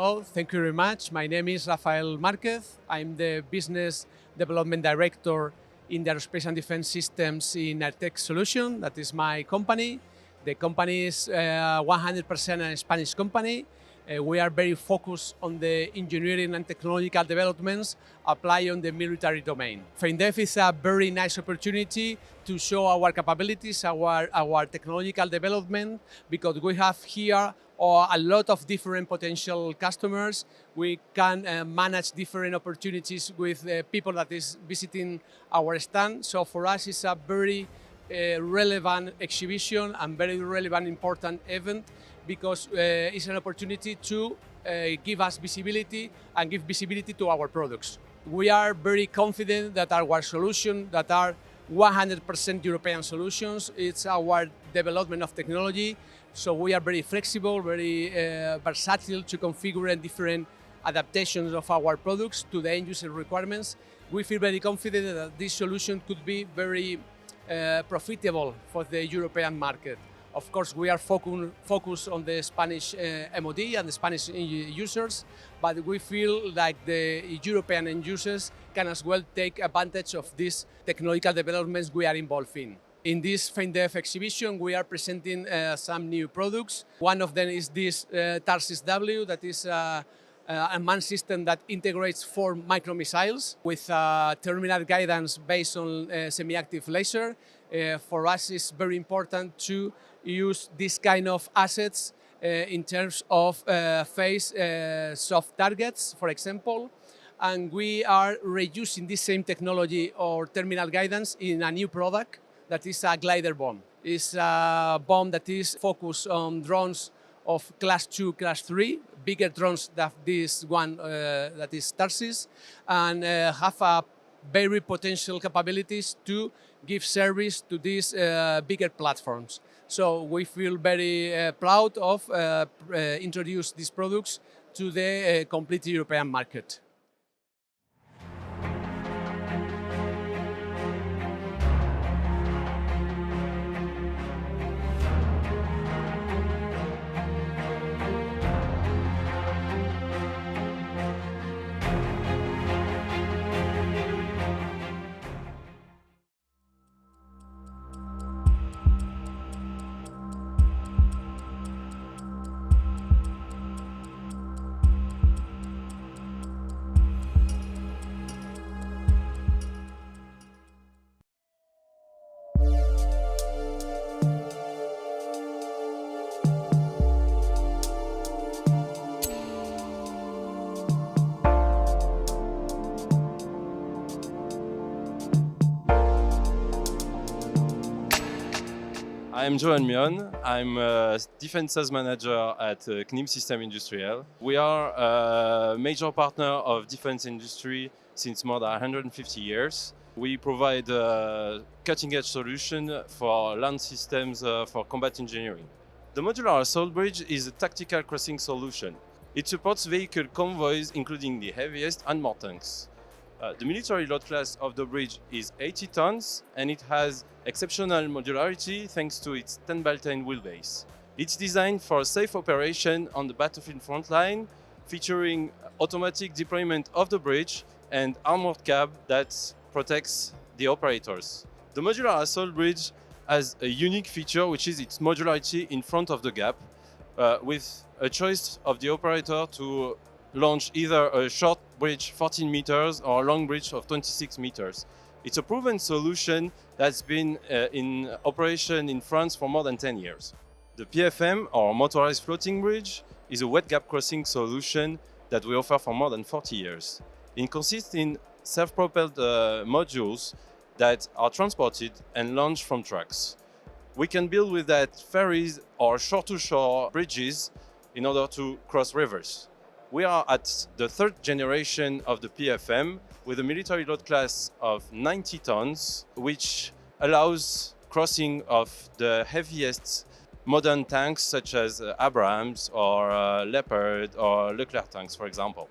Hello, thank you very much. My name is Rafael Marquez. I'm the Business Development Director in the Aerospace and Defense Systems in AERTEC Solution. That is my company. The company is 100% a Spanish company. We are very focused on the engineering and technological developments applied on the military domain. FEINDEF is a very nice opportunity to show our capabilities, our technological development, because we have here a lot of different potential customers. We can manage different opportunities with people that is visiting our stand. So for us, it's a very relevant exhibition and very relevant, important event, because it's an opportunity to give us visibility and give visibility to our products. We are very confident that our solutions that are 100% European solutions, it's our development of technology. So we are very flexible, very versatile to configure different adaptations of our products to the end user requirements. We feel very confident that this solution could be very profitable for the European market. Of course, we are focused on the Spanish MOD and the Spanish users, but we feel like the European end users can as well take advantage of these technological developments we are involved in. In this FEINDEF exhibition, we are presenting some new products. One of them is this TARSIS-W, that is a unmanned system that integrates 4 micromissiles with terminal guidance based on semi-active laser. For us, it's very important to use this kind of assets in terms of face soft targets, for example. And we are reusing this same technology or terminal guidance in a new product that is a glider bomb. It's a bomb that is focused on drones of class 2, class 3, bigger drones than this one that is Tarsis, and have a very potential capabilities to give service to these bigger platforms. So we feel very proud of introduce these products to the complete European market. I'm Johan Mion. I'm a Defense Sales Manager at CNIM System Industrial. We are a major partner of defense industry since more than 150 years. We provide a cutting-edge solution for land systems for combat engineering. The Modular Assault Bridge is a tactical crossing solution. It supports vehicle convoys, including the heaviest and more tanks. The military load class of the bridge is 80 tons, and it has exceptional modularity thanks to its 10x10 wheelbase. It's designed for safe operation on the battlefield front line, featuring automatic deployment of the bridge and armored cab that protects the operators. The Modular Assault Bridge has a unique feature, which is its modularity in front of the gap, with a choice of the operator to launch either a short bridge 14 meters or a long bridge of 26 meters. It's a proven solution that's been in operation in France for more than 10 years. The PFM, or Motorized Floating Bridge, is a wet gap crossing solution that we offer for more than 40 years. It consists in self-propelled modules that are transported and launched from trucks. We can build with that ferries or shore-to-shore bridges in order to cross rivers. We are at the 3rd generation of the PFM with a military load class of 90 tons, which allows crossing of the heaviest modern tanks such as Abrams or Leopard or Leclerc tanks, for example.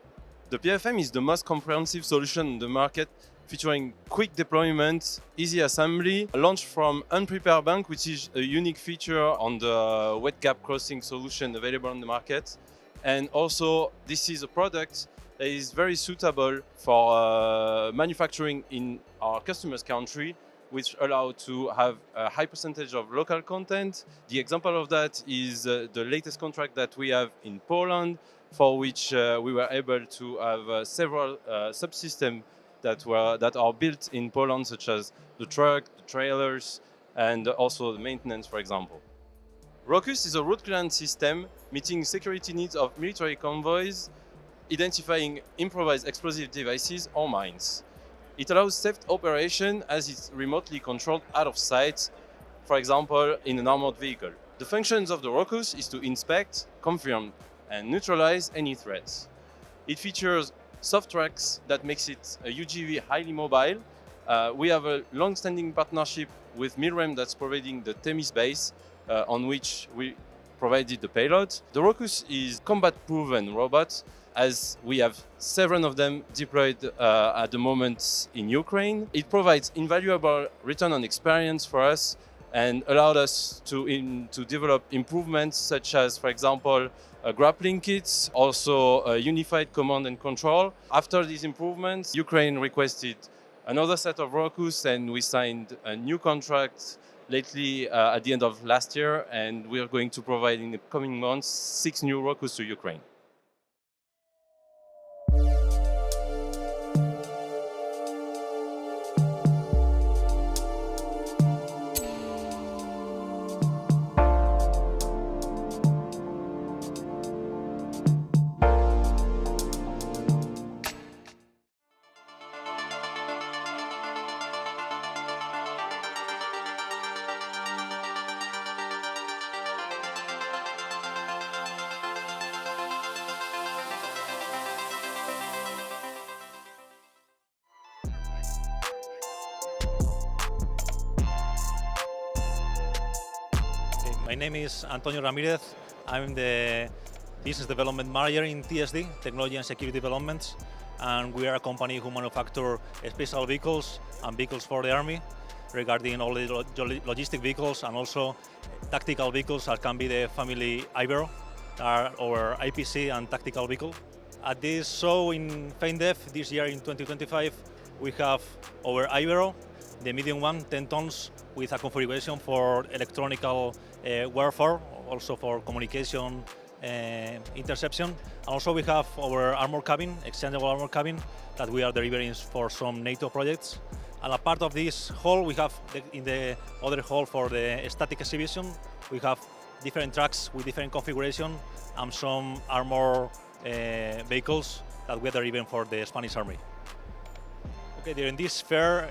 The PFM is the most comprehensive solution on the market, featuring quick deployment, easy assembly, launched from unprepared bank, which is a unique feature on the wet gap crossing solution available on the market. And also, this is a product that is very suitable for manufacturing in our customer's country, which allow to have a high percentage of local content. The example of that is the latest contract that we have in Poland, for which we were able to have several subsystems that are built in Poland, such as the truck, the trailers, and also the maintenance, for example. ROCUS is a route clearance system meeting security needs of military convoys, identifying improvised explosive devices or mines. It allows safe operation as it's remotely controlled out of sight, for example, in an armored vehicle. The functions of the ROCUS is to inspect, confirm, and neutralize any threats. It features soft tracks that makes it a UGV highly mobile. We have a long-standing partnership with Milrem that's providing the Themis base, on which we provided the payload. The ROCUS is combat-proven robot, as we have 7 of them deployed at the moment in Ukraine. It provides invaluable return on experience for us and allowed us to develop improvements such as, for example, grappling kits, also a unified command and control. After these improvements, Ukraine requested another set of ROCUS, and we signed a new contract lately at the end of last year, and we are going to provide in the coming months 6 new ROCUS to Ukraine. My name is Antonio Ramirez. I'm the Business Development Manager in TSD, Technology and Security Developments, and we are a company who manufacture special vehicles and vehicles for the Army, regarding all the logistic vehicles and also tactical vehicles that can be the family IBERO, our IPC and tactical vehicle. At this show in FEINDEF this year in 2025, we have our IBERO, the medium one, 10 tons, with a configuration for electronic warfare, also for communication interception. And also we have our armor cabin, exchangeable armor cabin, that we are delivering for some NATO projects. And a part of this hall, we have in the other hall for the static exhibition, we have different trucks with different configuration and some armor vehicles that we are delivering for the Spanish Army. Okay, during this fair,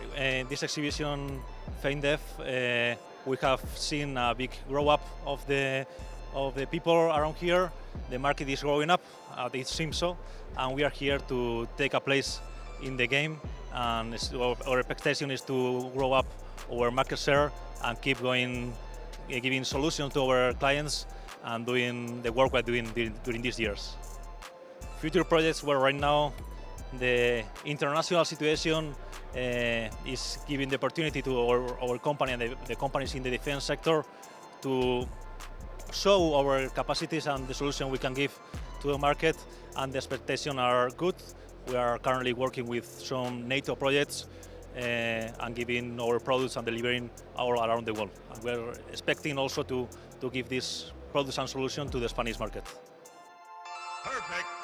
this exhibition, FEINDEF, we have seen a big grow up of the people around here. The market is growing up, it seems so, and we are here to take a place in the game. And our expectation is to grow up our market share and keep going, giving solutions to our clients and doing the work we're doing during these years. Future projects where right now the international situation is giving the opportunity to our company and the companies in the defense sector to show our capacities and the solution we can give to the market, and the expectations are good. We are currently working with some NATO projects and giving our products and delivering all around the world. And we're expecting also to give this products and solution to the Spanish market. Perfect.